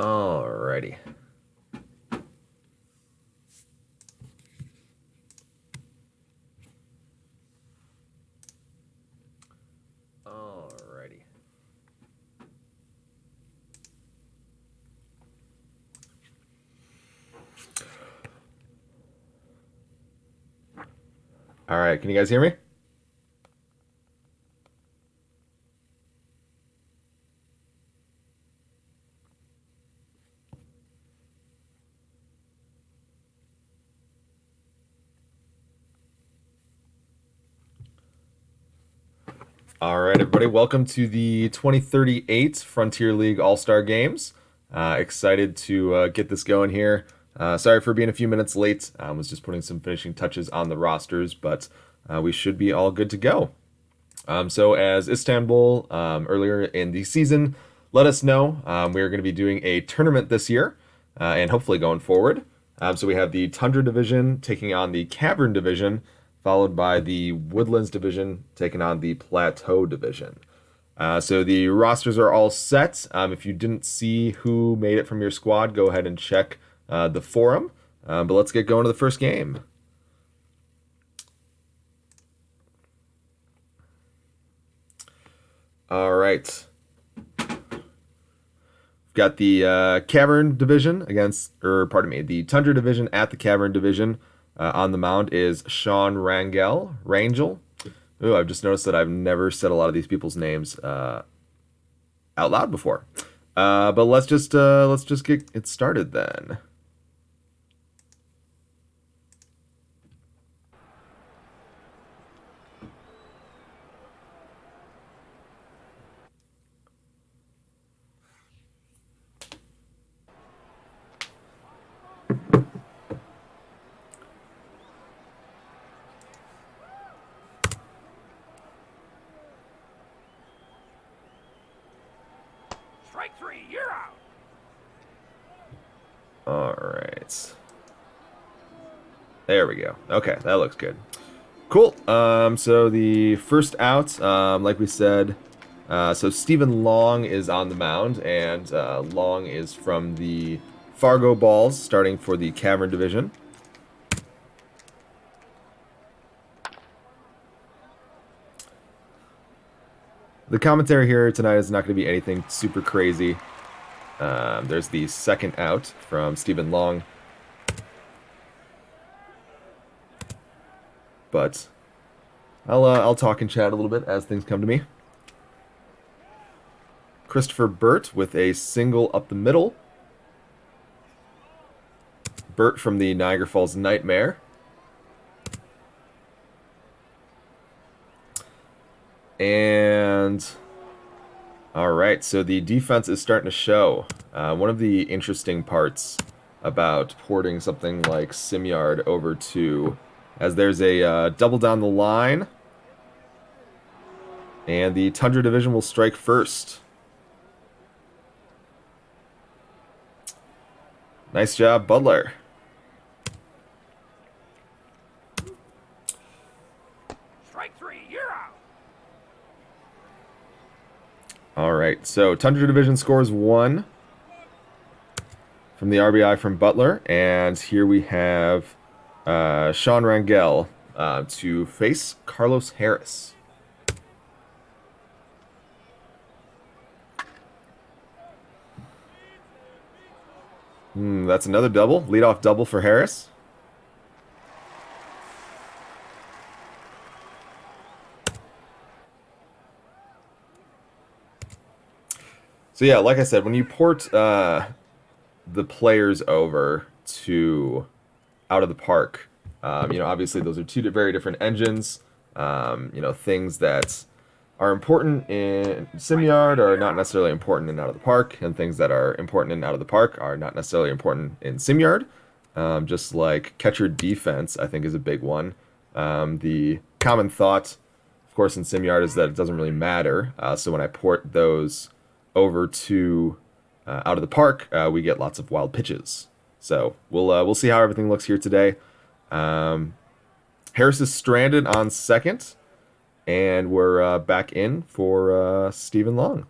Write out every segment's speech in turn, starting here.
Alrighty. Alrighty. All right, can you guys hear me? All right, everybody, welcome to the 2038 Frontier League All-Star Games. Excited to get this going here. Sorry for being a few minutes late. I was just putting some finishing touches on the rosters, but we should be all good to go. So as Istanbul earlier in the season let us know, we're going to be doing a tournament this year and hopefully going forward. So we have the Tundra Division taking on the Cavern Division, followed by the Woodlands Division taking on the Plateau Division. So the rosters are all set. If you didn't see who made it from your squad, go ahead and check the forum. But let's get going to the first game. All right. We've got the Cavern Division the Tundra Division at the Cavern Division. On the mound is Sean Rangel. Ooh, I've just noticed that I've never said a lot of these people's names out loud before. But let's just get it started then. Strike three, you're out. All right. There we go. Okay, that looks good. Cool. So the first out, like we said, so Stephen Long is on the mound, and Long is from the Fargo Balls, starting for the Cavern Division. The commentary here tonight is not going to be anything super crazy. There's the second out from Stephen Long. But I'll talk and chat a little bit as things come to me. Christopher Burt with a single up the middle. Burt from the Niagara Falls Nightmare. And all right, so the defense is starting to show. One of the interesting parts about porting something like SimYard over to, as there's a double down the line, and the Tundra Division will strike first. Nice job, Butler. Strike three, you're out. All right, so Tundra Division scores 1 from the RBI from Butler, and here we have Sean Rangel to face Carlos Harris. That's another double. Leadoff double for Harris. So yeah, like I said, when you port the players over to Out of the Park, obviously those are two very different engines. Things that are important in SimYard are not necessarily important in Out of the Park, and things that are important in Out of the Park are not necessarily important in SimYard. Just like catcher defense, I think, is a big one. The common thought, of course, in SimYard is that it doesn't really matter. So when I port those over to Out of the Park, we get lots of wild pitches. So we'll see how everything looks here today. Harris is stranded on second, and we're back in for Stephen Long.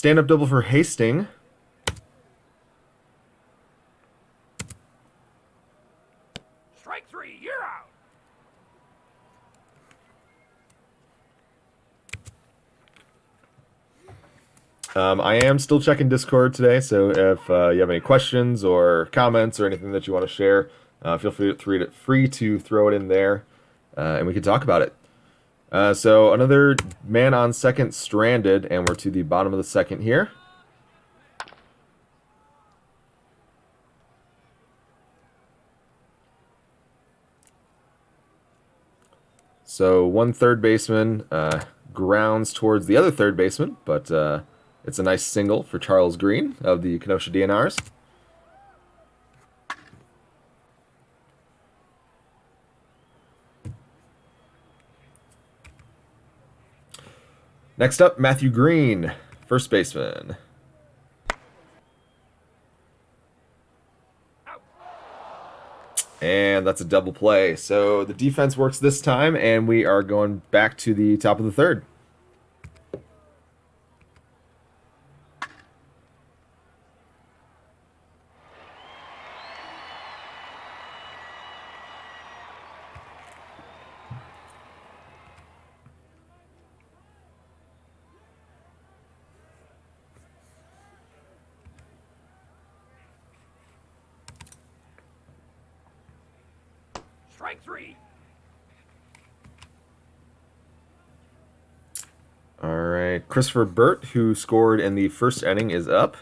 Stand-up double for Hastings. Strike three, you're out. I am still checking Discord today, so if you have any questions or comments or anything that you want to share, feel free to throw it in there, and we can talk about it. So another man on second stranded, and we're to the bottom of the second here. So one third baseman grounds towards the other third baseman, but it's a nice single for Charles Green of the Kenosha DNRs. Next up, Matthew Green, first baseman. And that's a double play. So the defense works this time, and we are going back to the top of the third. Strike three. All right, Christopher Burt, who scored in the first inning, is up.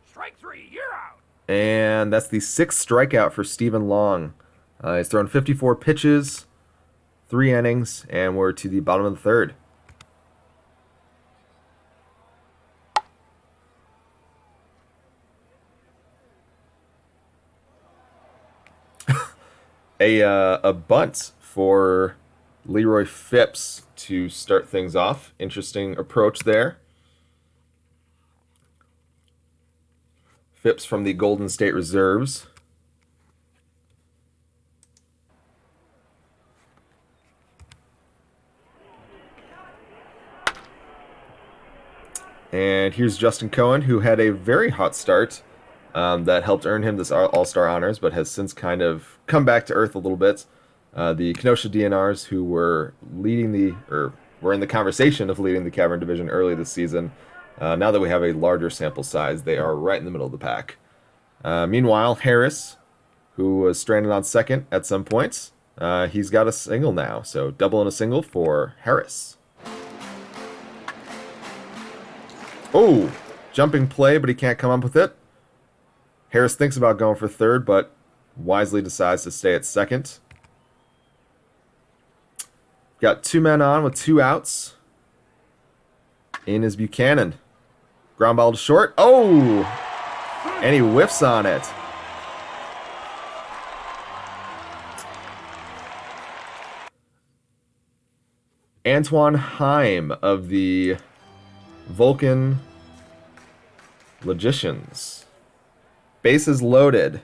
Strike three, you're out. And that's the sixth strikeout for Stephen Long. He's thrown 54 pitches, 3 innings, and we're to the bottom of the third. A bunt for Leroy Phipps to start things off. Interesting approach there. Phipps from the Golden State Reserves. And here's Justin Cohen, who had a very hot start that helped earn him this All-Star honors, but has since kind of come back to earth a little bit. The Kenosha DNRs, who were were in the conversation of leading the Cavern Division early this season, now that we have a larger sample size, they are right in the middle of the pack. Meanwhile, Harris, who was stranded on second at some points, he's got a single now, so double and a single for Harris. Oh, jumping play, but he can't come up with it. Harris thinks about going for third, but wisely decides to stay at second. Got 2 men on with 2 outs. In is Buchanan. Ground ball to short. Oh! And he whiffs on it. Antoine Heim of the Vulcan Logicians. Bases loaded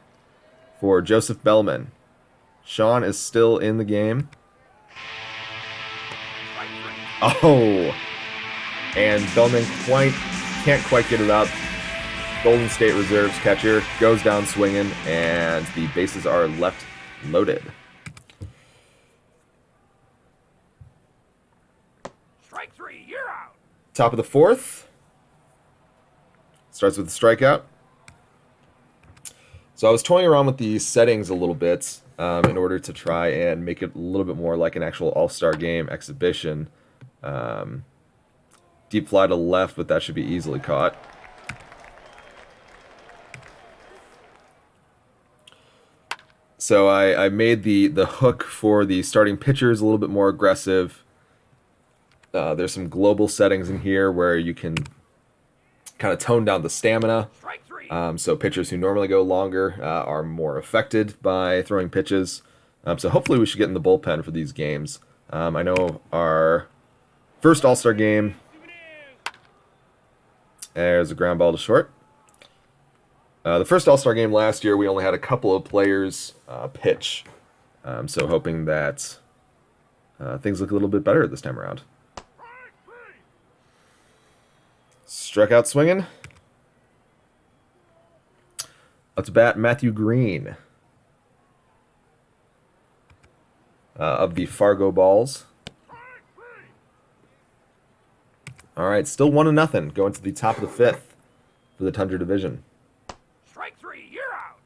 for Joseph Bellman. Sean is still in the game. Oh! And Bellman can't quite get it up. Golden State Reserves catcher goes down swinging, and the bases are left loaded. Strike three, you're out. Top of the fourth. Starts with the strikeout. So I was toying around with the settings a little bit in order to try and make it a little bit more like an actual All-Star Game exhibition. Deep fly to left, but that should be easily caught. So I made the hook for the starting pitchers a little bit more aggressive. There's some global settings in here where you can kind of tone down the stamina. Strike three. So pitchers who normally go longer are more affected by throwing pitches. So hopefully we should get in the bullpen for these games. I know our first All-Star game, there's a ground ball to short. The first All-Star game last year, we only had a couple of players pitch. So hoping that things look a little bit better this time around. Struck out swinging. Up to bat, Matthew Green of the Fargo Balls. All right, still 1-0 going to the top of the fifth for the Tundra Division. Strike three, you're out.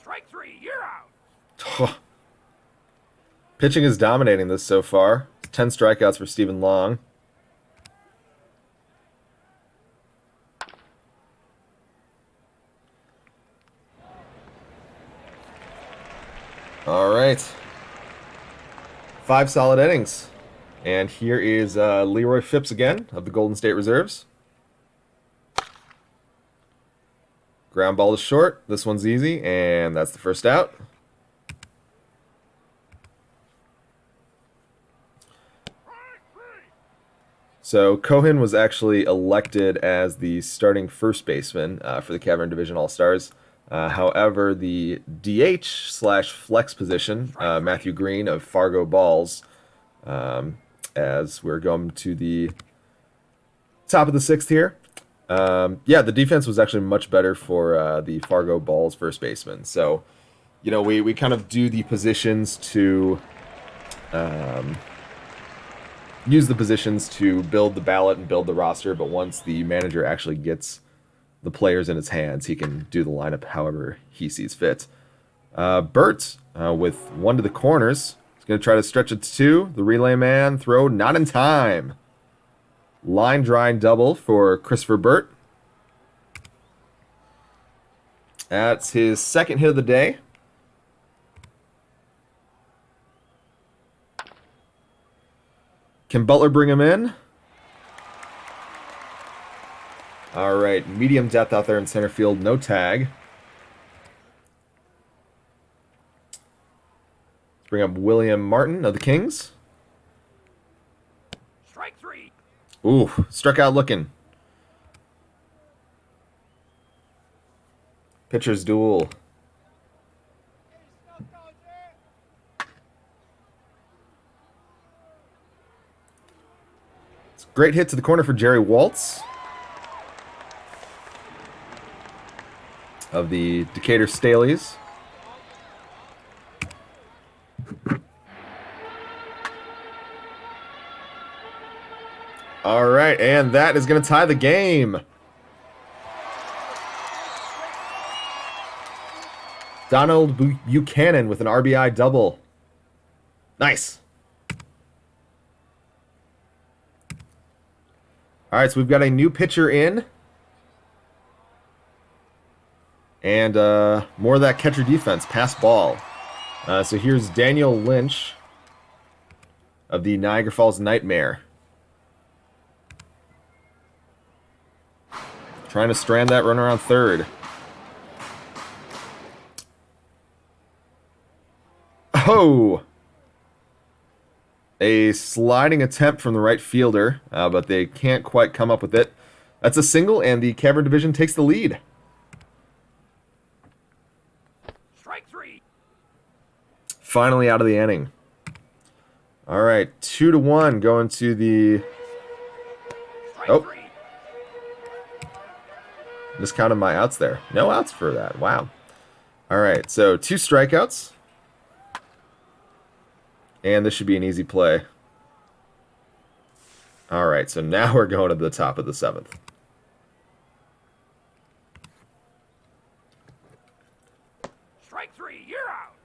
Strike three, you're out. Pitching is dominating this so far. 10 strikeouts for Stephen Long. All right. 5 solid innings. And here is Leroy Phipps again of the Golden State Reserves. Ground ball is short. This one's easy, and that's the first out. So Cohen was actually elected as the starting first baseman for the Cavern Division All-Stars. However, the DH/flex position, Matthew Green of Fargo Balls, as we're going to the top of the 6th here. Yeah, the defense was actually much better for the Fargo Balls first baseman. So, you know, we kind of do the positions to use the positions to build the ballot and build the roster, but once the manager actually gets the players in his hands, he can do the lineup however he sees fit. Burt with 1 to the corners. He's going to try to stretch it to 2. The relay man throw not in time. Line drive double for Christopher Burt. That's his second hit of the day. Can Butler bring him in? All right, medium depth out there in center field, no tag. Let's bring up William Martin of the Kings. Strike three. Ooh, struck out looking. Pitcher's duel. It's a great hit to the corner for Jerry Waltz of the Decatur Staleys. All right, and that is going to tie the game. Donald Buchanan with an RBI double. Nice. All right, so we've got a new pitcher in. And more of that catcher defense, pass ball. So here's Daniel Lynch of the Niagara Falls Nightmare. Trying to strand that runner on third. Oh! A sliding attempt from the right fielder, but they can't quite come up with it. That's a single, and the Cavern Division takes the lead. Strike three. Finally out of the inning. All right, 2-1 going to the... Strike Oh. three. Miscounted my outs there. No outs for that. Wow. All right, so 2 strikeouts. And this should be an easy play. All right, so now we're going to the top of the 7th. Strike three, you're out.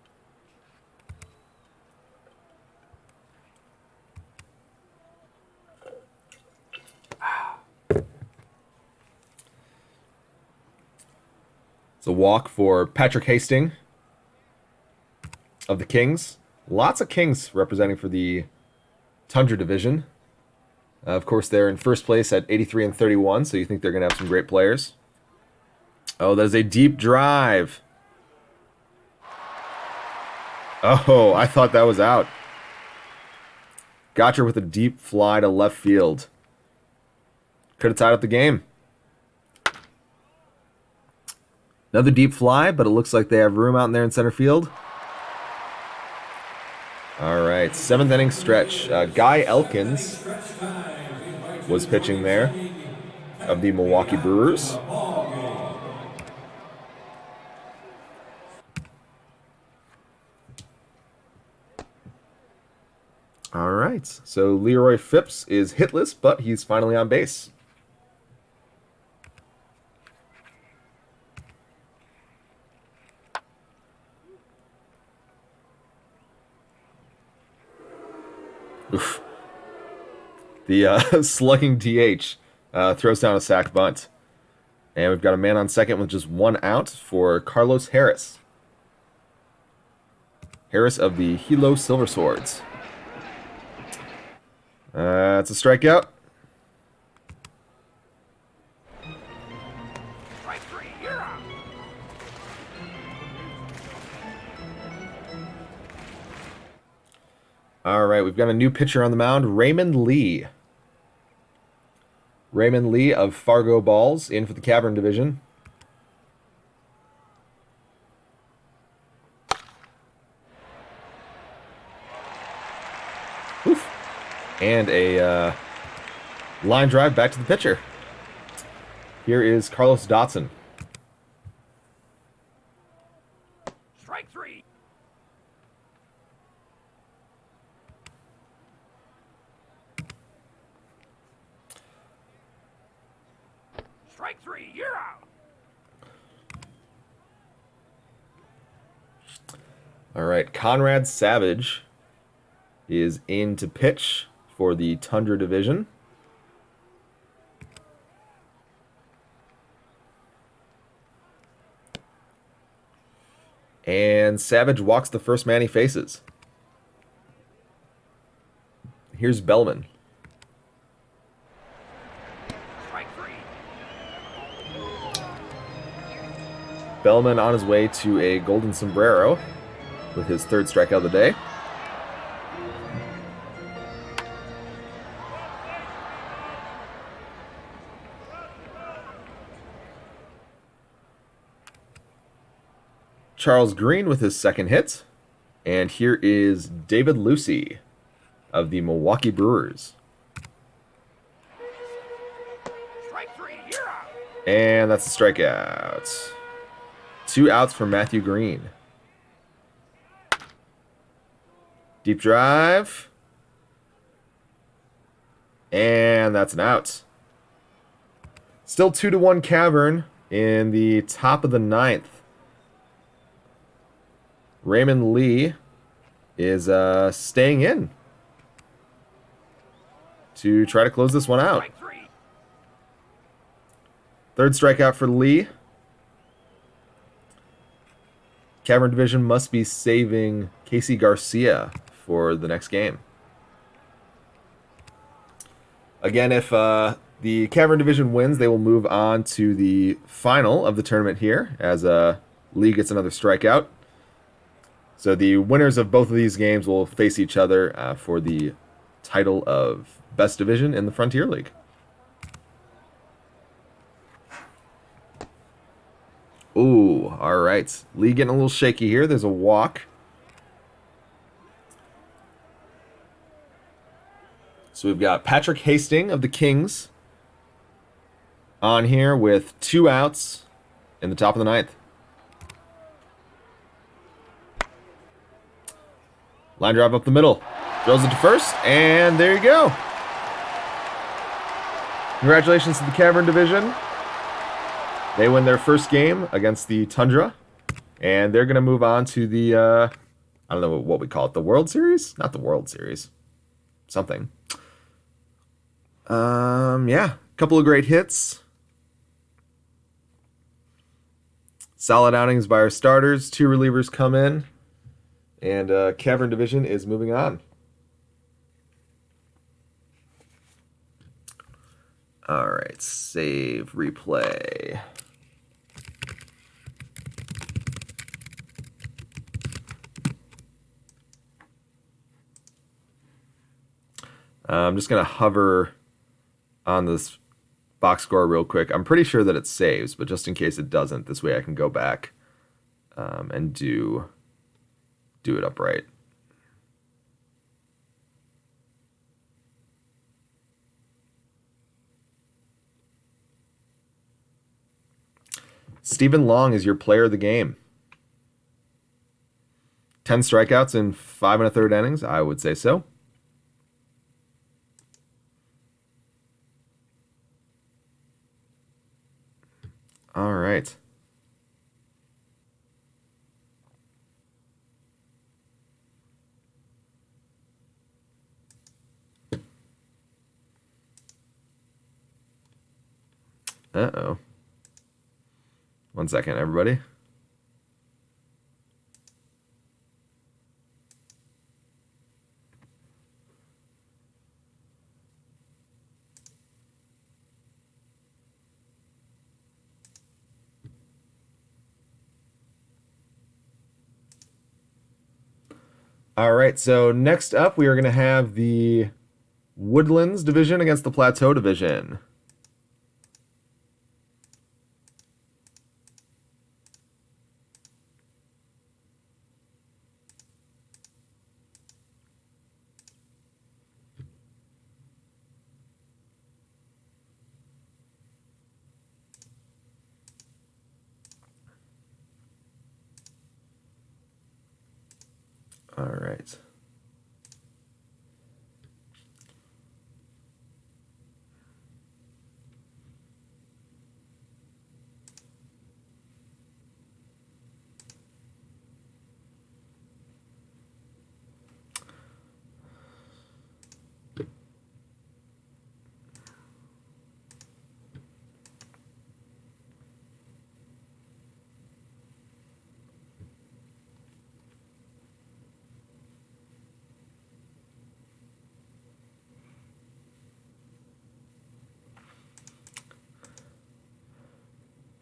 It's a walk for Patrick Hastings of the Kings. Lots of Kings representing for the Tundra Division. Of course, they're in first place at 83-31, so you think they're going to have some great players. Oh, that is a deep drive. Oh, I thought that was out. Gotcha with a deep fly to left field. Could have tied up the game. Another deep fly, but it looks like they have room out in there in center field. All right, seventh inning stretch. Guy Elkins was pitching there of the Milwaukee Brewers. All right, so Leroy Phipps is hitless, but he's finally on base. Oof. The slugging DH throws down a sac bunt. And we've got a man on second with just one out for Carlos Harris. Harris of the Hilo Silver Swords. It's a strikeout. Strike three, you're out. All right, we've got a new pitcher on the mound, Raymond Lee. Raymond Lee of Fargo Balls in for the Cavern Division. Oof. And a line drive back to the pitcher. Here is Carlos Dotson. Strike three. Strike three, you're out. All right, Conrad Savage is in to pitch for the Tundra Division. And Savage walks the first man he faces. Here's Bellman. Strike three. Bellman on his way to a golden sombrero with his third strikeout of the day. Charles Green with his second hit. And here is David Lucy of the Milwaukee Brewers. Strike three, you're out. And that's a strikeout. 2 outs for Matthew Green. Deep drive. And that's an out. Still 2-1 Cavern in the top of the ninth. Raymond Lee is staying in to try to close this one out. Strike three. Third strikeout for Lee. Cavern Division must be saving Casey Garcia for the next game. Again, if the Cavern Division wins, they will move on to the final of the tournament here as Lee gets another strikeout. So the winners of both of these games will face each other for the title of Best Division in the Frontier League. Ooh, all right. Lee getting a little shaky here. There's a walk. So we've got Patrick Hastings of the Kings on here with 2 outs in the top of the ninth. Line drive up the middle. Throws it to first, and there you go. Congratulations to the Cavern Division. They win their first game against the Tundra, and they're going to move on to the, I don't know what we call it, the World Series? Not the World Series. Something. Yeah, a couple of great hits. Solid outings by our starters. 2 relievers come in. And Cavern Division is moving on. All right, save, replay. I'm just going to hover on this box score real quick. I'm pretty sure that it saves, but just in case it doesn't, this way I can go back and do it upright. Stephen Long is your player of the game. 10 strikeouts in 5 1/3 innings. I would say so. All right. Uh-oh. 1 second, everybody. All right, so next up, we are going to have the Woodlands division against the Plateau division. All right.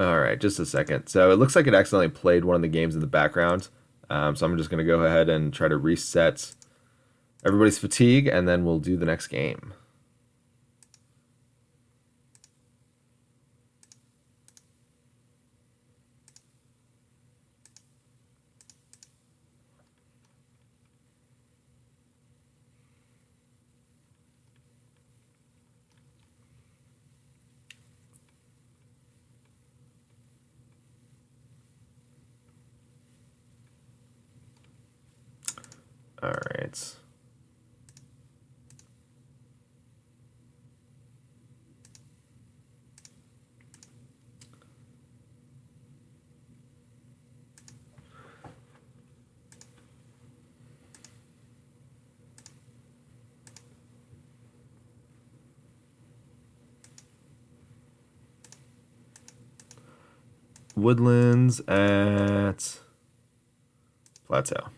All right, just a second. So it looks like it accidentally played one of the games in the background. So I'm just going to go ahead and try to reset everybody's fatigue, and then we'll do the next game. All right. Woodlands at Plateau.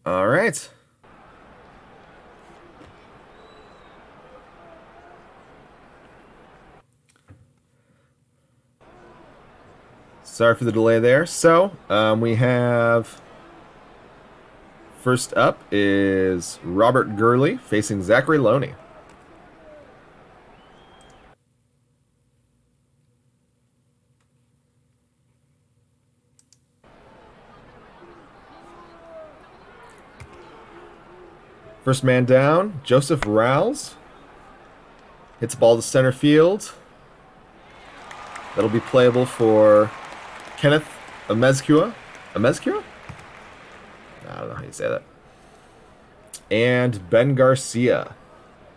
All right. Sorry for the delay there. So, we have... First up is Robert Gurley facing Zachary Loney. First man down, Joseph Rouse. Hits the ball to center field. That'll be playable for Kenneth Amezcua. Amezcua? I don't know how you say that. And Ben Garcia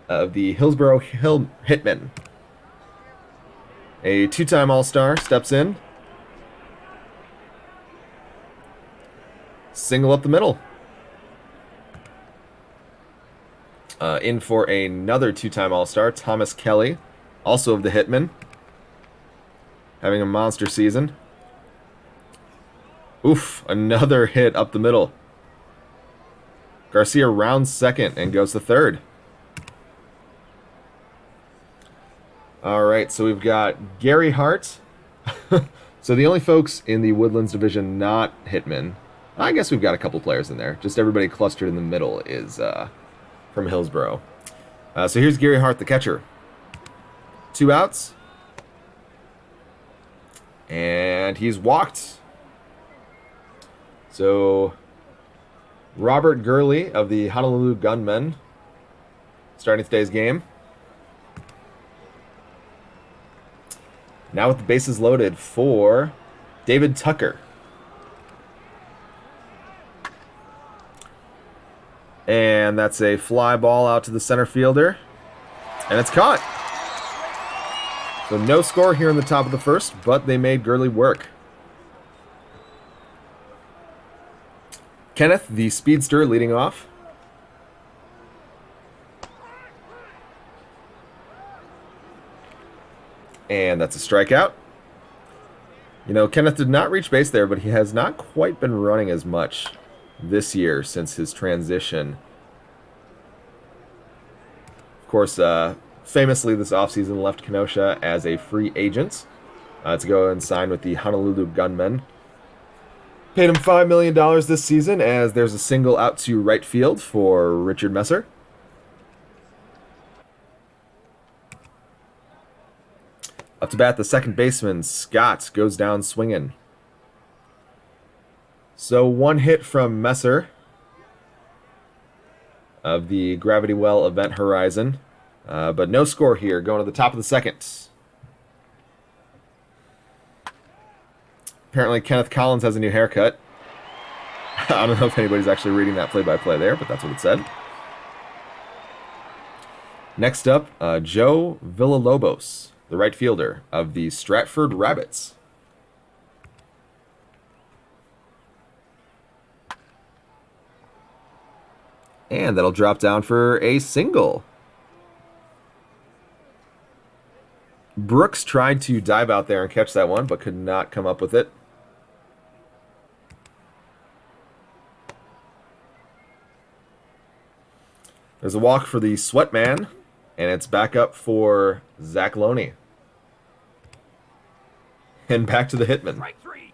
of the Hillsboro Hitmen. A two-time All-Star steps in. Single up the middle. In for another two-time All-Star, Thomas Kelly, also of the Hitmen. Having a monster season. Oof, another hit up the middle. Garcia rounds second and goes to third. All right, so we've got Gary Hart. So the only folks in the Woodlands division not Hitmen, I guess we've got a couple players in there. Just everybody clustered in the middle is from Hillsboro. So here's Gary Hart, the catcher. 2 outs. And he's walked. So Robert Gurley of the Honolulu Gunmen starting today's game. Now with the bases loaded for David Tucker. And that's a fly ball out to the center fielder. And it's caught. So no score here in the top of the first, but they made Gurley work. Kenneth, the speedster, leading off. And that's a strikeout. You know, Kenneth did not reach base there, but he has not quite been running as much this year since his transition. Of course, famously this offseason left Kenosha as a free agent to go and sign with the Honolulu Gunmen. Paid him $5 million this season as there's a single out to right field for Richard Messer. Up to bat, the second baseman, Scott, goes down swinging. So one hit from Messer of the Gravity Well Event Horizon. But no score here, going to the top of the second. Apparently Kenneth Collins has a new haircut. I don't know if anybody's actually reading that play-by-play there, but that's what it said. Next up, Joe Villalobos, the right fielder of the Stratford Rabbits. And that'll drop down for a single. Brooks tried to dive out there and catch that one, but could not come up with it. There's a walk for the Sweatman, and it's back up for Zach Loney. And back to the Hitman. Strike three.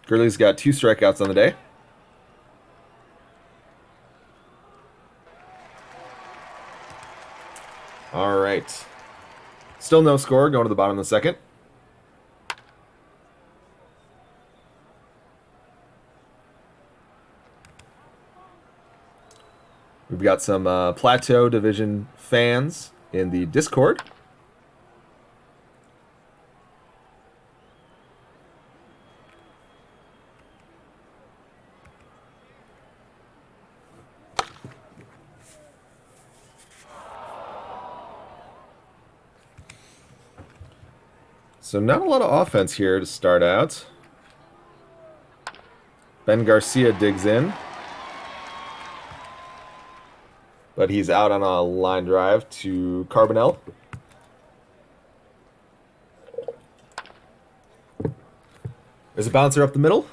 Gurley's got 2 strikeouts on the day. All right. Still no score, going to the bottom of the second. We've got some Plateau Division fans in the Discord. So not a lot of offense here to start out. Ben Garcia digs in. But he's out on a line drive to Carbonell. There's a bouncer up the middle.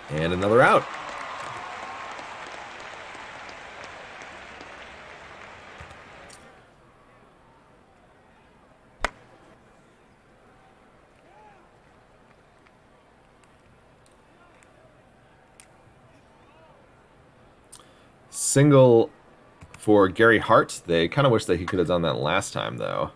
And another out. Single for Gary Hart. They kind of wish that he could have done that last time, though.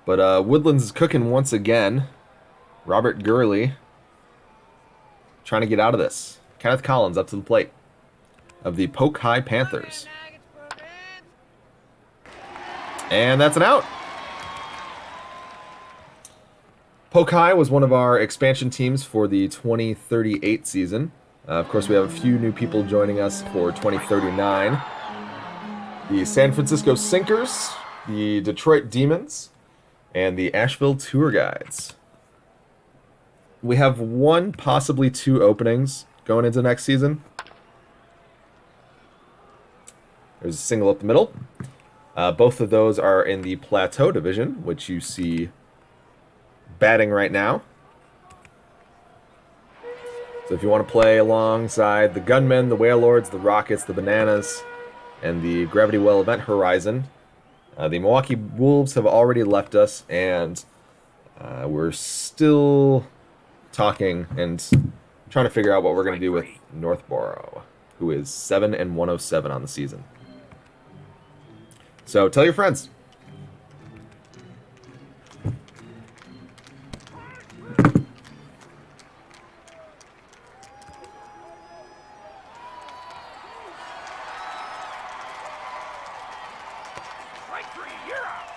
But Woodlands is cooking once again. Robert Gurley trying to get out of this. Kenneth Collins up to the plate of the Polk High Panthers. And that's an out. Polk High was one of our expansion teams for the 2038 season. Of course, we have a few new people joining us for 2039. The San Francisco Sinkers, the Detroit Demons, and the Asheville Tour Guides. We have 1, possibly 2 openings going into next season. There's a single up the middle. Both of those are in the Plateau Division, which you see batting right now. So if you want to play alongside the Gunmen, the Whalelords, the Rockets, the Bananas, and the Gravity Well Event Horizon, the Milwaukee Wolves have already left us, and we're still talking and trying to figure out what we're going to do with Northborough, who is 7-107 on the season. So tell your friends. Strike three, you're out.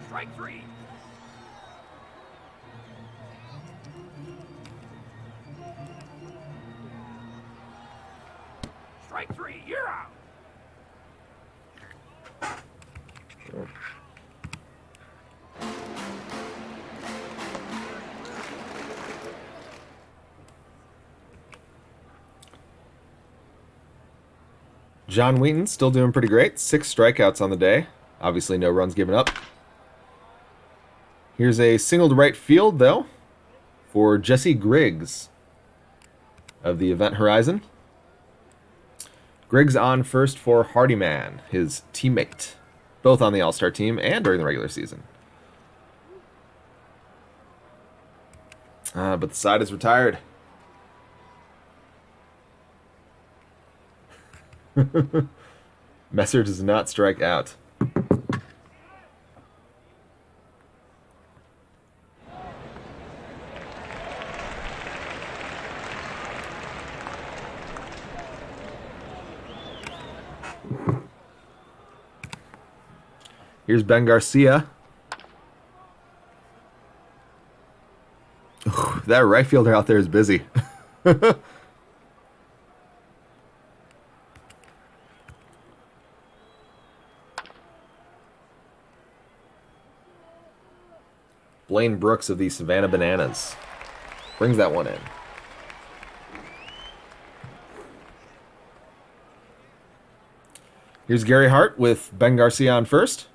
Strike three. Strike three, you're out. John Wheaton still doing pretty great. 6 strikeouts on the day. Obviously no runs given up. Here's a single to right field, though, for Jesse Griggs of the Event Horizon. Griggs on first for Hardyman, his teammate, both on the All-Star team and during the regular season. But the side is retired. Messer does not strike out. Here's Ben Garcia. Ooh, that right fielder out there is busy. Blaine Brooks of the Savannah Bananas brings that one in. Here's Gary Hart with Ben Garcia on first.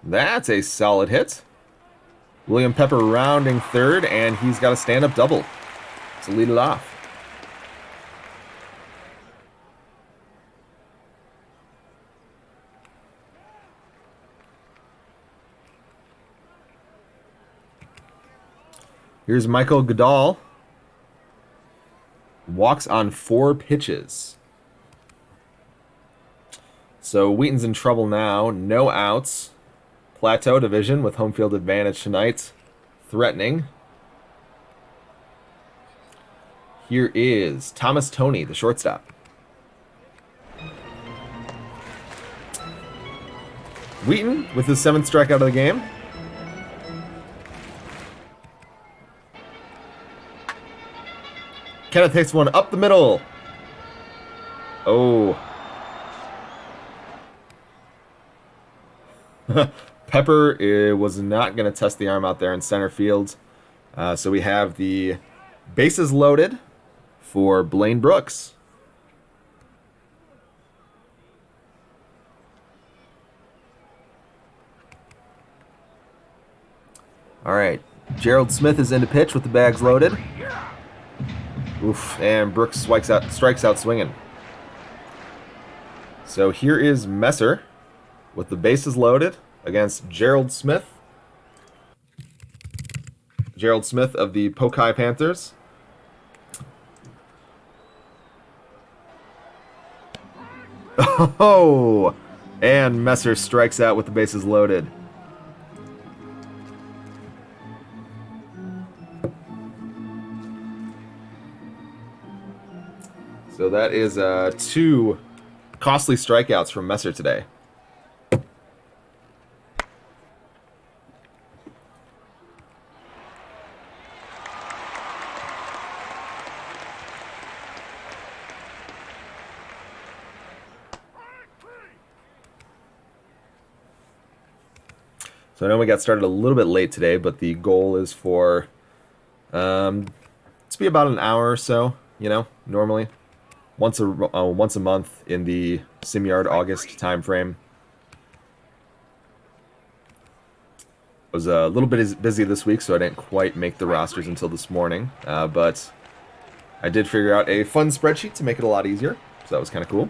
That's a solid hit. William Pepper rounding third, and he's got a stand-up double to lead it off. Here's Michael Goodall. Walks on 4 pitches. So Wheaton's in trouble now. No outs. Plateau division with home field advantage tonight. Threatening. Here is Thomas Toney, the shortstop. Wheaton with his 7th strikeout of the game. Kenneth hits one up the middle. Oh. Pepper was not going to test the arm out there in center field. So we have the bases loaded for Blaine Brooks. All right. Gerald Smith is in to pitch with the bags loaded. Oof, and Brooks strikes out swinging. So here is Messer with the bases loaded against Gerald Smith. Gerald Smith of the Pokai Panthers. Oh! And Messer strikes out with the bases loaded. So that is 2 costly strikeouts from Messer today. So I know we got started a little bit late today, but the goal is for to be about an hour or so, you know, normally. Once a month in the SimYard August time frame. I was a little bit busy this week, so I didn't quite make the rosters until this morning. But I did figure out a fun spreadsheet to make it a lot easier. So that was kind of cool.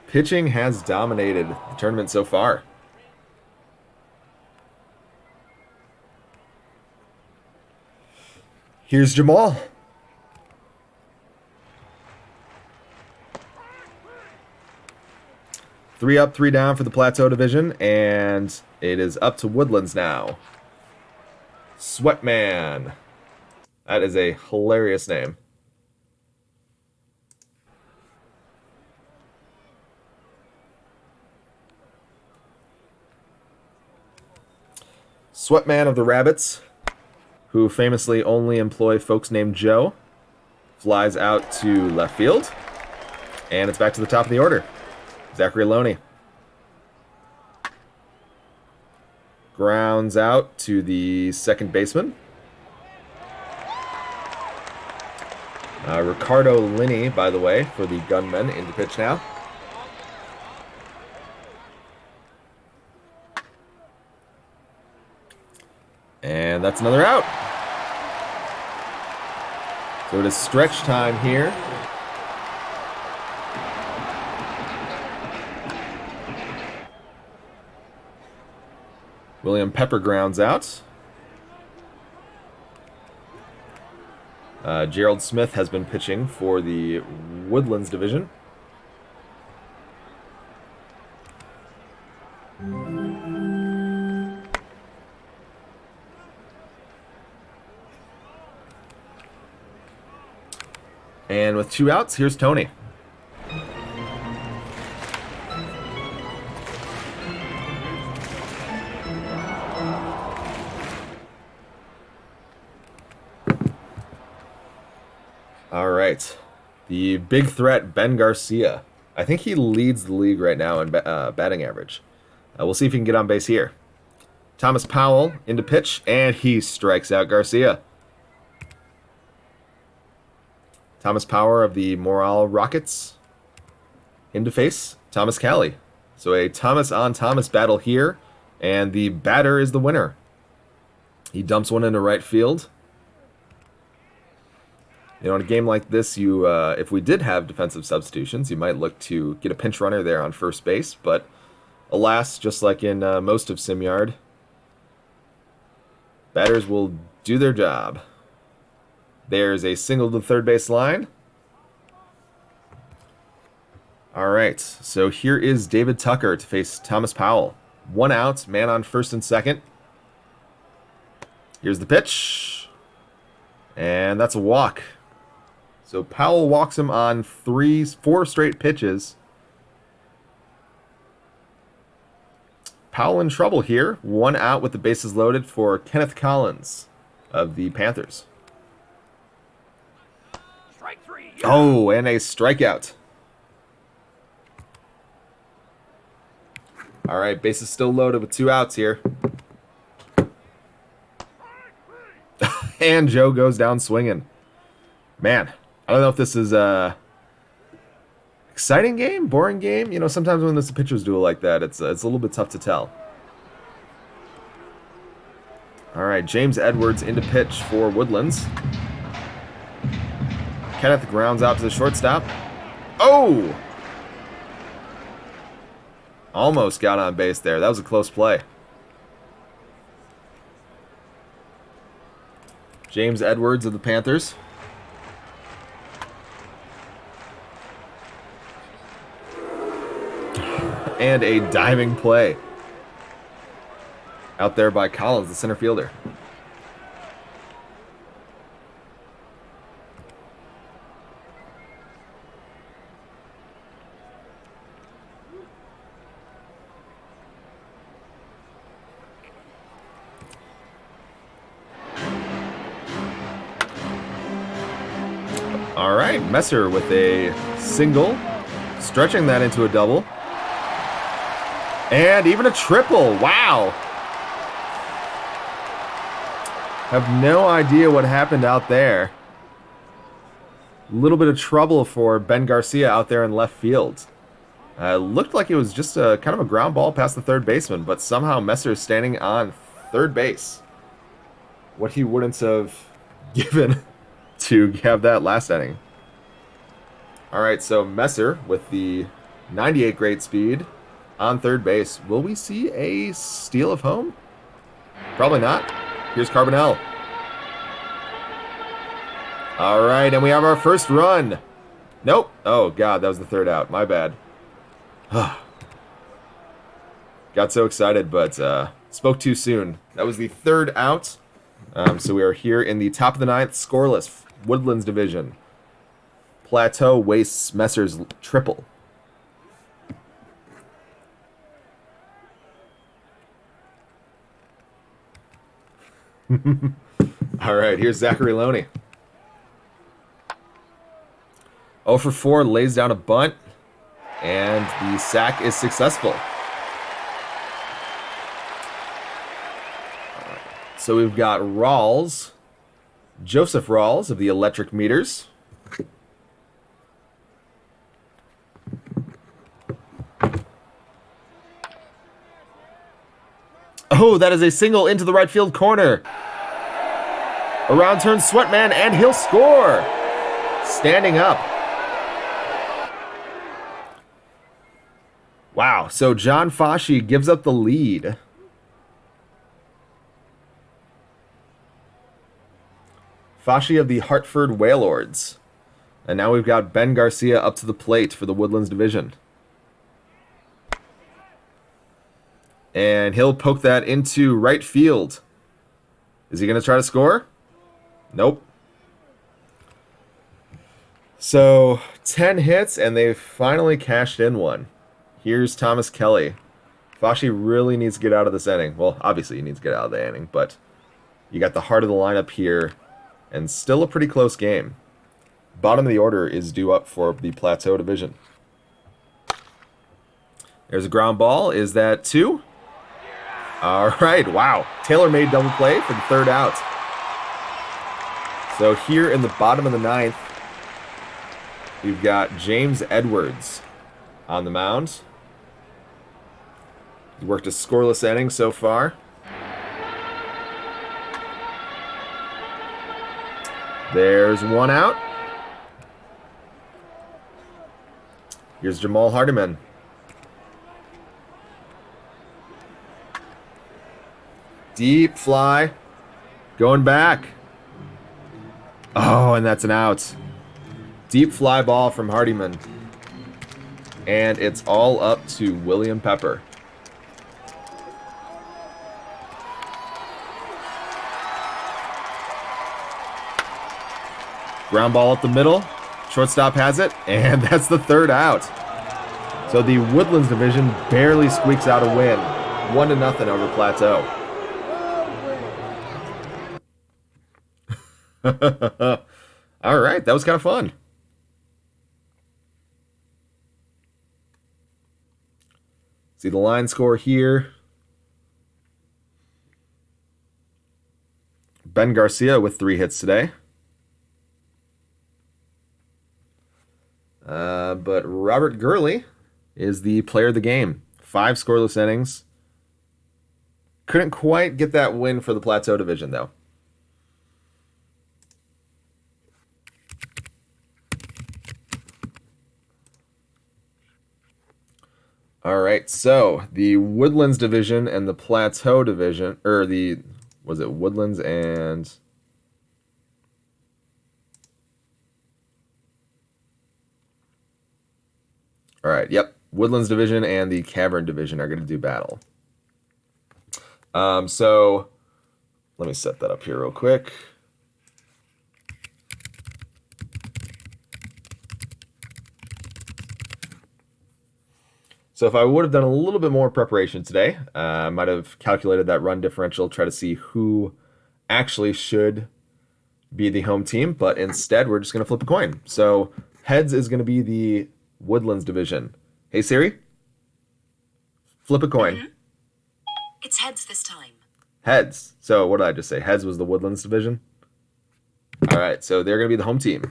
Pitching has dominated the tournament so far. Here's Jamal. Three up, three down for the Plateau Division, and it is up to Woodlands now. Sweatman. That is a hilarious name. Sweatman of the Rabbits, who famously only employ folks named Joe, flies out to left field, and it's back to the top of the order. Zachary Loney grounds out to the second baseman. Ricardo Linney, by the way, for the Gunmen, into pitch now. And that's another out. So it is stretch time here. William Pepper grounds out. Gerald Smith has been pitching for the Woodlands division. And with two outs, here's Tony. All right. The big threat, Ben Garcia. I think he leads the league right now in batting average. We'll see if he can get on base here. Thomas Powell into pitch, and he strikes out Garcia. Thomas Power of the Morale Rockets into face Thomas Cali. So a Thomas on Thomas battle here, and the batter is the winner. He dumps one into right field. You know, in a game like this, you if we did have defensive substitutions, you might look to get a pinch runner there on first base. But alas, just like in most of SimYard, batters will do their job. There's a single to the third base line. All right, so here is David Tucker to face Thomas Powell. One out, man on first and second. Here's the pitch. And that's a walk. So Powell walks him on four straight pitches. Powell in trouble here. One out with the bases loaded for Kenneth Collins of the Panthers. Strike three. Oh, and a strikeout. All right, bases still loaded with two outs here. And Joe goes down swinging. Man, I don't know if this is a exciting game, boring game. You know, sometimes when the pitchers do it like that, it's a little bit tough to tell. All right, James Edwards into pitch for Woodlands. Kenneth grounds out to the shortstop. Oh! Almost got on base there. That was a close play. James Edwards of the Panthers. And a diving play out there by Collins, the center fielder. All right, Messer with a single, stretching that into a double. And even a triple. Wow. Have no idea what happened out there. A little bit of trouble for Ben Garcia out there in left field. Looked like it was just a kind of a ground ball past the third baseman, but somehow Messer is standing on third base. What he wouldn't have given to have that last inning. All right, so Messer with the 98 great speed on third base. Will we see a steal of home? Probably not. Here's Carbonell. All right, and we have our first run. Nope. Oh, God, that was the third out. My bad. Got so excited, but spoke too soon. That was the third out. So we are here in the top of the ninth, scoreless, Woodlands division. Plateau wastes Messer's triple. All right, here's Zachary Loney. 0 for 4, lays down a bunt, and the sack is successful. So we've got Rawls, Joseph Rawls of the Electric Meters. Oh, that is a single into the right field corner. Around turns Sweatman, and he'll score. Standing up. Wow, so John Foshee gives up the lead. Foshee of the Hartford Whalelords. And now we've got Ben Garcia up to the plate for the Woodlands division. And he'll poke that into right field. Is he going to try to score? Nope. So 10 hits, and they finally cashed in one. Here's Thomas Kelly. Foshee really needs to get out of this inning. Well, obviously he needs to get out of the inning, but you got the heart of the lineup here, and still a pretty close game. Bottom of the order is due up for the Plateau division. There's a ground ball. Is that 2? All right, wow. Taylor made double play for the third out. So here in the bottom of the ninth, we've got James Edwards on the mound. He worked a scoreless inning so far. There's one out. Here's Jamal Hardiman. Deep fly. Going back. Oh, and that's an out. Deep fly ball from Hardiman. And it's all up to William Pepper. Ground ball up the middle. Shortstop has it, and that's the third out. So the Woodlands division barely squeaks out a win. 1-0 over Plateau. All right, that was kind of fun. See the line score here. Ben Garcia with 3 hits today. But Robert Gurley is the player of the game. 5 scoreless innings. Couldn't quite get that win for the Plateau division, though. All right, so the Woodlands division and the Plateau division, or was it Woodlands and... All right, yep. Woodlands division and the Cavern division are going to do battle. So let me set that up here real quick. So if I would have done a little bit more preparation today, I might have calculated that run differential, try to see who actually should be the home team, but instead we're just going to flip a coin. So heads is going to be the Woodlands division. Hey Siri, flip a coin. Mm-hmm. It's heads this time. Heads. So what did I just say? Heads was the Woodlands division. All right, so they're going to be the home team.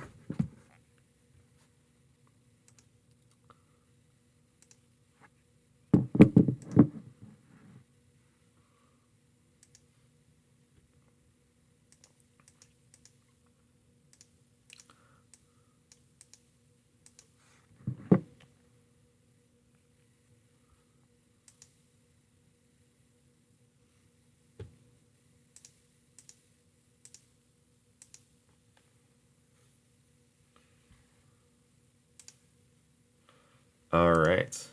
All right.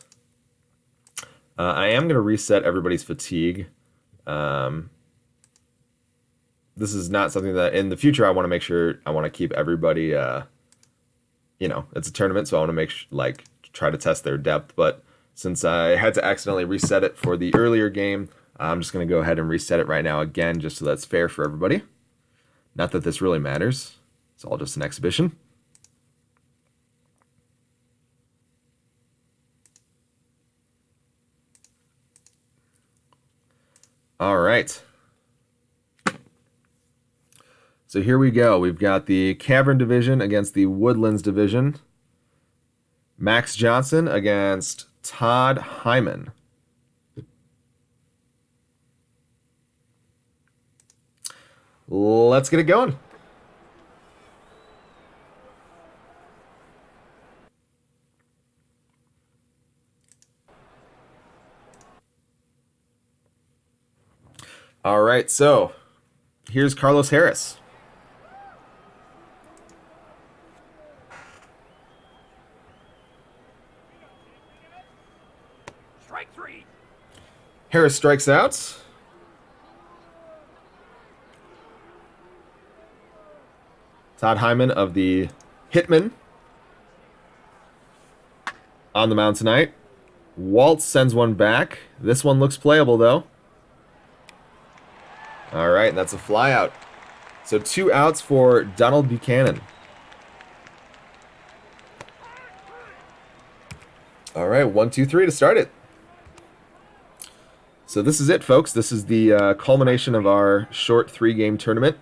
I am going to reset everybody's fatigue. This is not something that in the future I want to make sure I want to keep everybody. It's a tournament, so I want to try to test their depth. But since I had to accidentally reset it for the earlier game, I'm just going to go ahead and reset it right now again, just so that's fair for everybody. Not that this really matters. It's all just an exhibition. All right. So here we go. We've got the Cavern Division against the Woodlands Division. Max Johnson against Todd Hyman. Let's get it going. All right, so here's Carlos Harris. Strike three. Harris strikes out. Todd Hyman of the Hitmen on the mound tonight. Waltz sends one back. This one looks playable, though. All right, and that's a fly out. So 2 outs for Donald Buchanan. All right, 1, 2, 3 to start it. So this is it, folks. This is the culmination of our short 3-game tournament.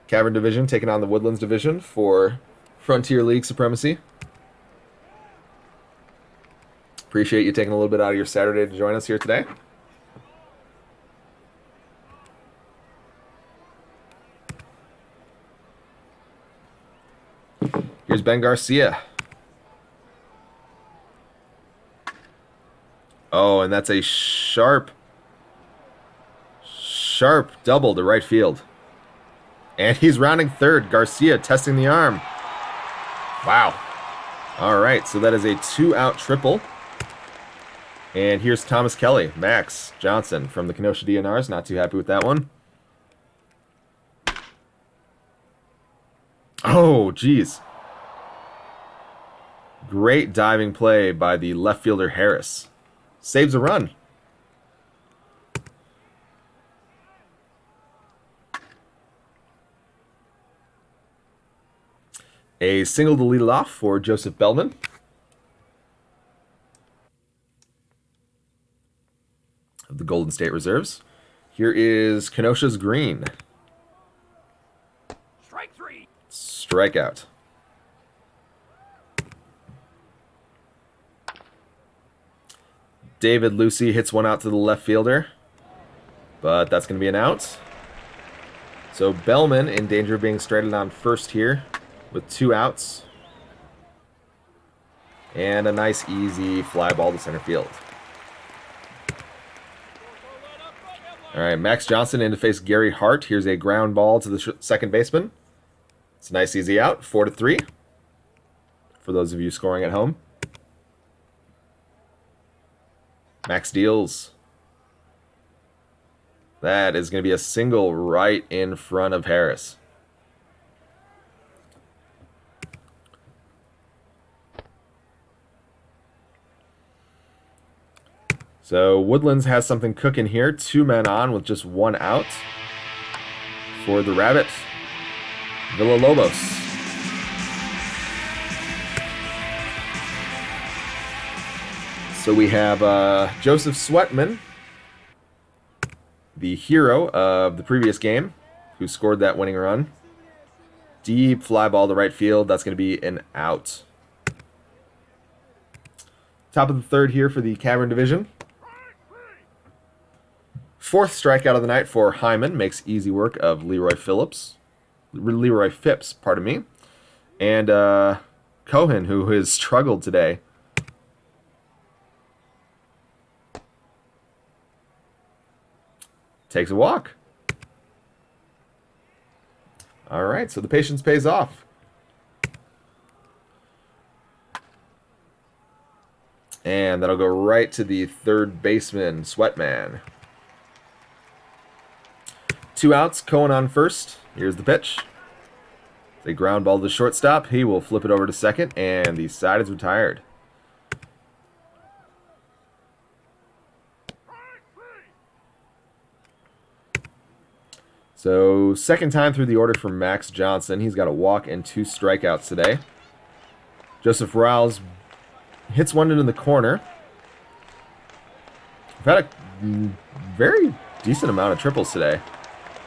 Cavern Division taking on the Woodlands Division for Frontier League supremacy. Appreciate you taking a little bit out of your Saturday to join us here today. Here's Ben Garcia. Oh, and that's a sharp double to right field. And he's rounding third. Garcia testing the arm. Wow. All right, so that is a 2-out triple. And here's Thomas Kelly, Max Johnson from the Kenosha DNRs. Not too happy with that one. Oh, geez. Great diving play by the left fielder Harris. Saves a run. A single to lead it off for Joseph Bellman. Of the Golden State Reserves. Here is Kenosha's Green. Strike three. Strikeout. David Lucy hits one out to the left fielder, but that's going to be an out. So Bellman in danger of being stranded on first here with 2 outs. And a nice, easy fly ball to center field. All right, Max Johnson in to face Gary Hart. Here's a ground ball to the second baseman. It's a nice, easy out, 4-3. For those of you scoring at home. Max deals. That is going to be a single right in front of Harris. So Woodlands has something cooking here. 2 men on with just 1 out for the Rabbit. Villalobos. So we have Joseph Sweatman, the hero of the previous game, who scored that winning run. Deep fly ball to right field. That's going to be an out. Top of the third here for the Cavern Division. 4th strikeout of the night for Hyman. Makes easy work of Leroy Phipps, pardon me. And Cohen, who has struggled today. Takes a walk. All right, so the patience pays off. And that'll go right to the third baseman, Sweatman. 2 outs, Cohen on first. Here's the pitch. They ground ball to the shortstop. He will flip it over to second, and the side is retired. So, second time through the order for Max Johnson. He's got a walk and 2 strikeouts today. Joseph Rouse hits one into the corner. We've had a very decent amount of triples today,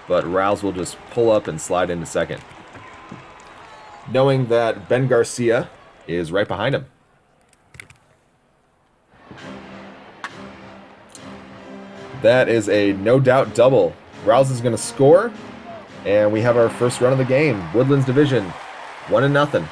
but Rouse will just pull up and slide into second, knowing that Ben Garcia is right behind him. That is a no-doubt double. Rouse is going to score, and we have our first run of the game. Woodlands Division, 1-0.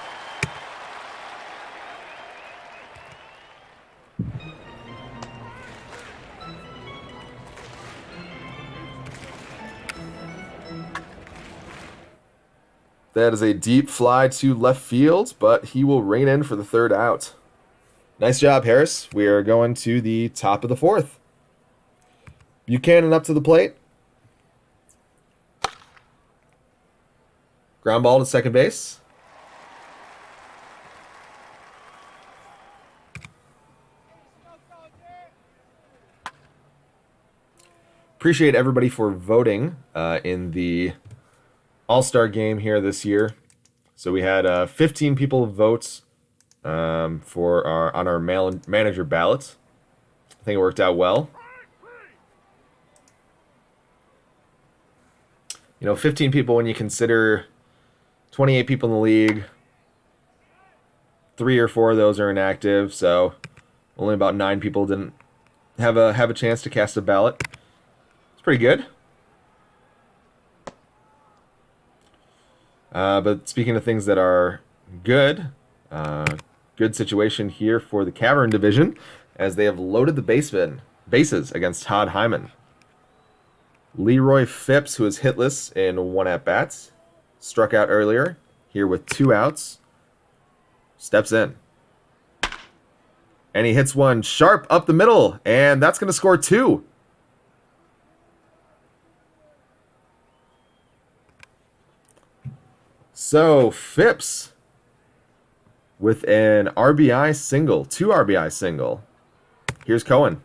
That is a deep fly to left field, but he will rein in for the third out. Nice job, Harris. We are going to the top of the fourth. Buchanan up to the plate. Ground ball to second base. Appreciate everybody for voting in the All-Star game here this year. So we had 15 people vote on our manager ballot. I think it worked out well. 15 people when you consider 28 people in the league. 3 or 4 of those are inactive, so only about 9 people didn't have a chance to cast a ballot. It's pretty good. But speaking of things that are good, good situation here for the Cavern Division, as they have loaded the bases against Todd Hyman. Leroy Phipps, who is hitless in 1 at-bat, struck out earlier, here with 2 outs, steps in. And he hits one sharp up the middle, and that's going to score 2. So, Phipps with an RBI single, 2 RBI single. Here's Cohen.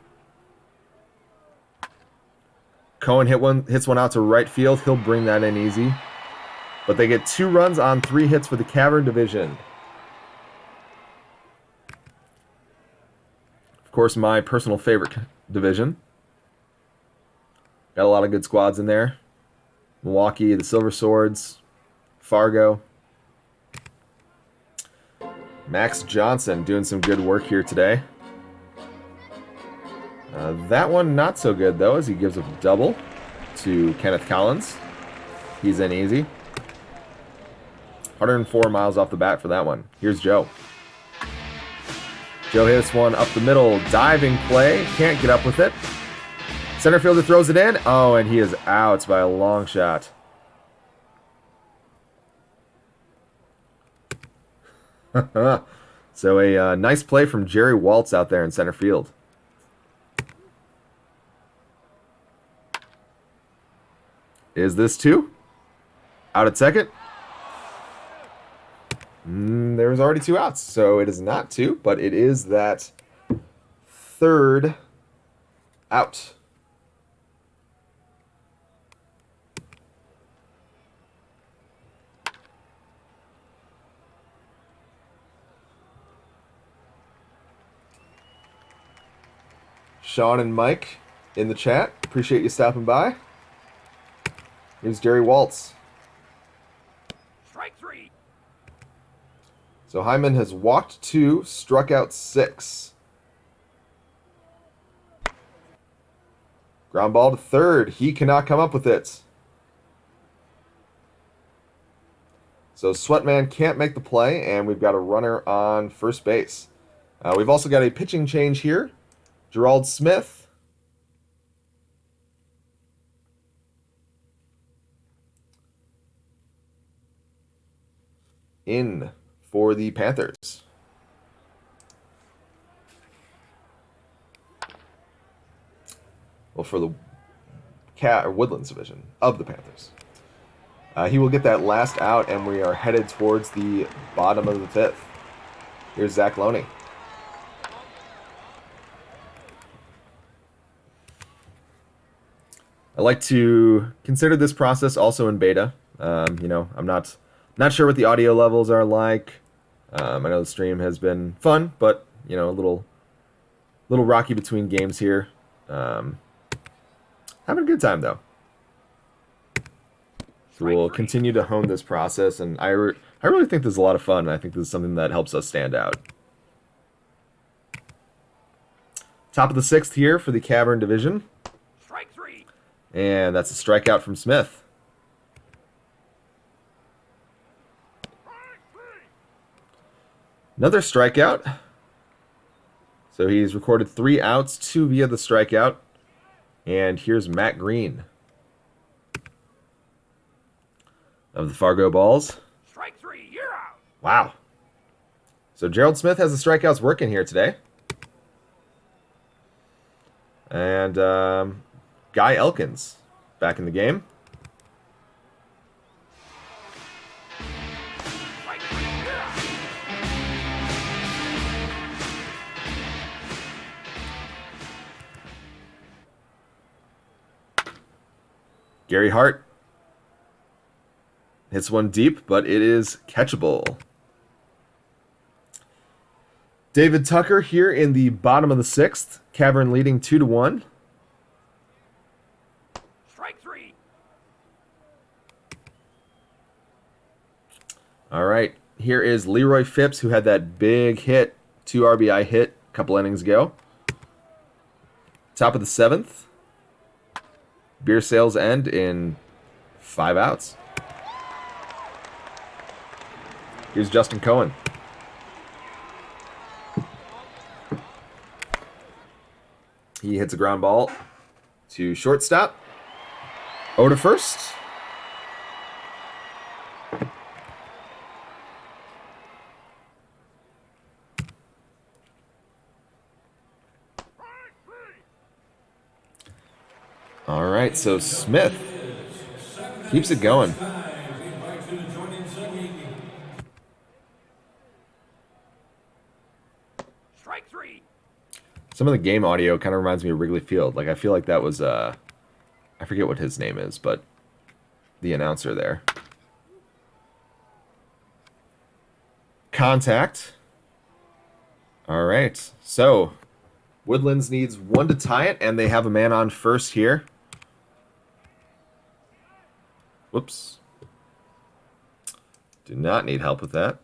Cohen hits one out to right field. He'll bring that in easy. But they get 2 runs on 3 hits for the Cavern Division. Of course, my personal favorite division. Got a lot of good squads in there. Milwaukee, the Silver Swords, Fargo. Max Johnson doing some good work here today. That one not so good, though, as he gives a double to Kenneth Collins. He's in easy. 104 miles off the bat for that one. Here's Joe. Joe hits one up the middle. Diving play. Can't get up with it. Center fielder throws it in. Oh, and he is out by a long shot. So a nice play from Jerry Waltz out there in center field. Is this 2? Out at second? There's already 2 outs, so it is not 2, but it is that third out. Sean and Mike in the chat. Appreciate you stopping by. Here's Jerry Waltz. Strike 3. So Hyman has walked 2, struck out 6. Ground ball to third. He cannot come up with it. So Sweatman can't make the play, and we've got a runner on first base. We've also got a pitching change here. Gerald Smith in for the Panthers. well, for the Woodlands division of the Panthers. He will get that last out, and we are headed towards the bottom of the fifth. Here's Zach Loney. I like to consider this process also in beta. I'm not sure what the audio levels are like. I know the stream has been fun, but a little rocky between games here. Having a good time though. So we'll continue to hone this process, and I really think this is a lot of fun. And I think this is something that helps us stand out. Top of the sixth here for the Cavern division. Strike 3. And that's a strikeout from Smith. Another strikeout. So he's recorded 3 outs, 2 via the strikeout. And here's Matt Green of the Fargo Balls. Strike 3, you're out. Wow. So Gerald Smith has the strikeouts working here today. And Guy Elkins back in the game. Strike 3, you're out. Gary Hart hits one deep, but it is catchable. David Tucker here in the bottom of the sixth. Cavern leading 2-1. Strike 3. All right. Here is Leroy Phipps, who had that big hit, 2 RBI hit a couple innings ago. Top of the seventh. Beer sales end in 5 outs. Here's Justin Cohen. He hits a ground ball to shortstop. 0 to first. All right, so Smith keeps it going. Strike 3. Some of the game audio kind of reminds me of Wrigley Field. Like, I feel like that was, I forget what his name is, but the announcer there. Contact. All right, so Woodlands needs 1 to tie it, and they have a man on first here. Whoops. Do not need help with that.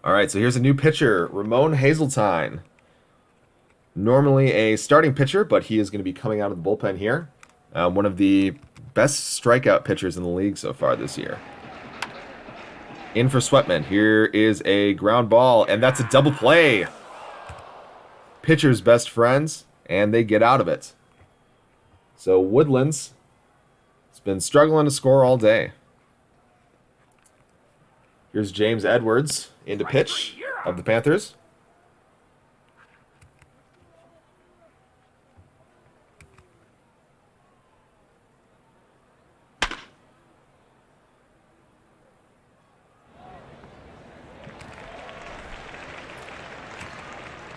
All right, so here's a new pitcher, Ramon Hazeltine. Normally a starting pitcher, but he is going to be coming out of the bullpen here. One of the best strikeout pitchers in the league so far this year. In for Sweatman. Here is a ground ball, and that's a double play. Pitcher's best friends, and they get out of it. So Woodlands has been struggling to score all day. Here's James Edwards into pitch of the Panthers.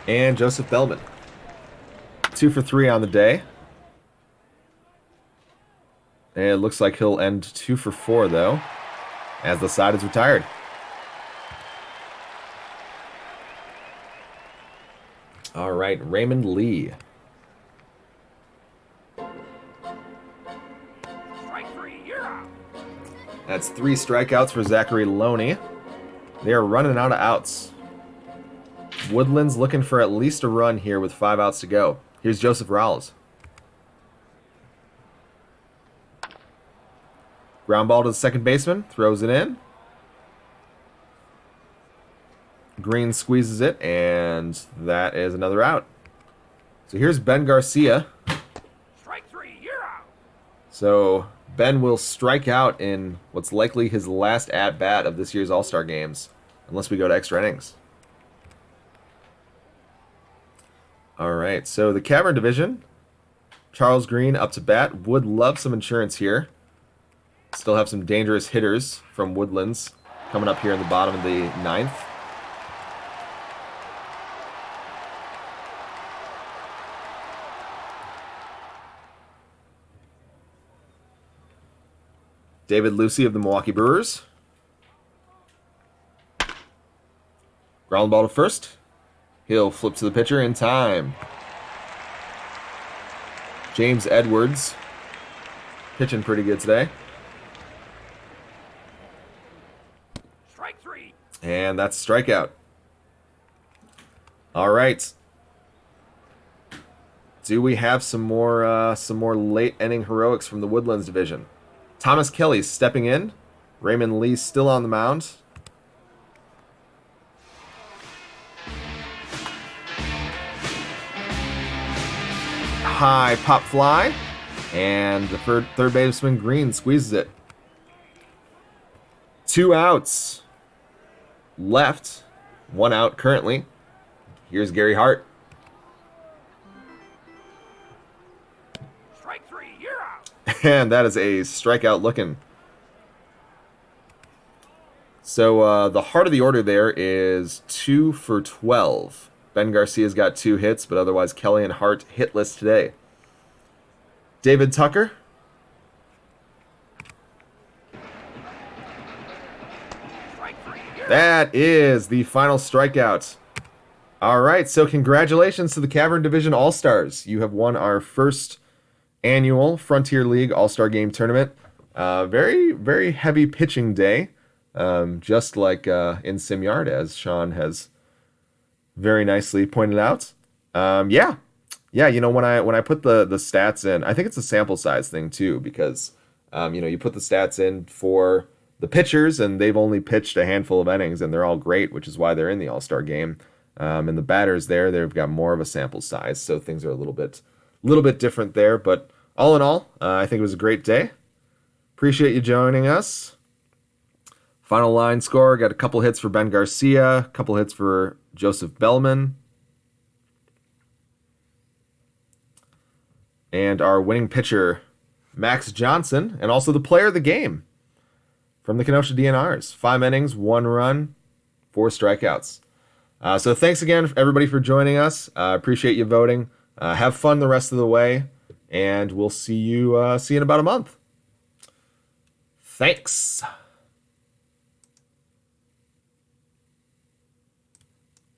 And Joseph Bellman. 2 for 3 on the day. And it looks like he'll end 2 for 4, though, as the side is retired. All right, Raymond Lee. Strike 3, you're out. That's 3 strikeouts for Zachary Loney. They are running out of outs. Woodlands looking for at least a run here with 5 outs to go. Here's Joseph Rawls. Ground ball to the second baseman, throws it in. Green squeezes it, and that is another out. So here's Ben Garcia. Strike 3, you're out. So Ben will strike out in what's likely his last at-bat of this year's All-Star games, unless we go to extra innings. All right, so the Cavern Division, Charles Green up to bat. Would love some insurance here. Still have some dangerous hitters from Woodlands coming up here in the bottom of the ninth. David Lucy of the Milwaukee Brewers. Ground ball to first. He'll flip to the pitcher in time. James Edwards pitching pretty good today. Strike 3. And that's a strikeout. All right. Do we have some more late inning heroics from the Woodlands division? Thomas Kelly stepping in. Raymond Lee still on the mound. High pop fly. And the third baseman Green squeezes it. 2 outs left. 1 out currently. Here's Gary Hart. Strike 3. You're out. And that is a strikeout looking. So the heart of the order there is 2 for 12. Ben Garcia's got 2 hits, but otherwise Kelly and Hart hitless today. David Tucker. Strike 3. You're out. That is the final strikeout. All right, so congratulations to the Cavern Division All-Stars. You have won our first annual Frontier League All-Star Game Tournament. Very, very heavy pitching day, just like in SimYard, as Sean has very nicely pointed out. Yeah, you know, when I put the stats in, I think it's a sample size thing too, because you put the stats in for the pitchers, and they've only pitched a handful of innings, and they're all great, which is why they're in the All-Star game. And the batters there, they've got more of a sample size, so things are a little bit different there. But all in all, I think it was a great day. Appreciate you joining us. Final line score, got a couple hits for Ben Garcia, a couple hits for Joseph Bellman. And our winning pitcher, Max Johnson, and also the player of the game from the Kenosha DNRs. 5 innings, 1 run, 4 strikeouts. So thanks again, everybody, for joining us. Appreciate you voting. Have fun the rest of the way, and we'll see you in about a month. Thanks.